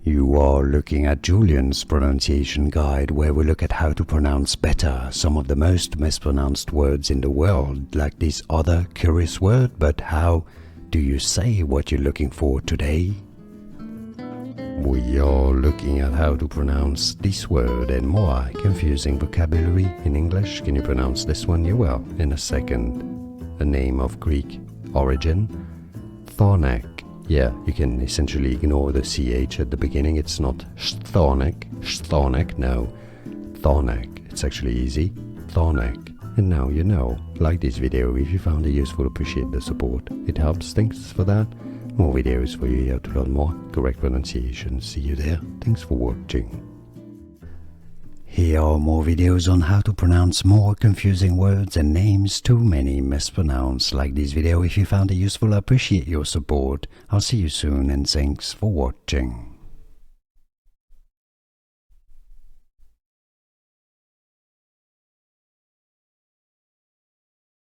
You are looking at Julian's pronunciation guide, where we look at how to pronounce better some of the most mispronounced words in the world, like this other curious word. But how do you say what you're looking for today? We are looking at how to pronounce this word and more confusing vocabulary in English. Can you pronounce this one? You will in a second. A name of Greek origin, Chthonic. Yeah, you can essentially ignore the CH at the beginning. It's not Chthonic, no, Chthonic. It's actually easy, Chthonic. And now you know. Like this video if you found it useful, appreciate the support. It helps, thanks for that. More videos for you here to learn more correct pronunciation. See you there. Thanks for watching. Here are more videos on how to pronounce more confusing words and names too many mispronounced. Like this video if you found it useful, I appreciate your support. I'll see you soon and thanks for watching.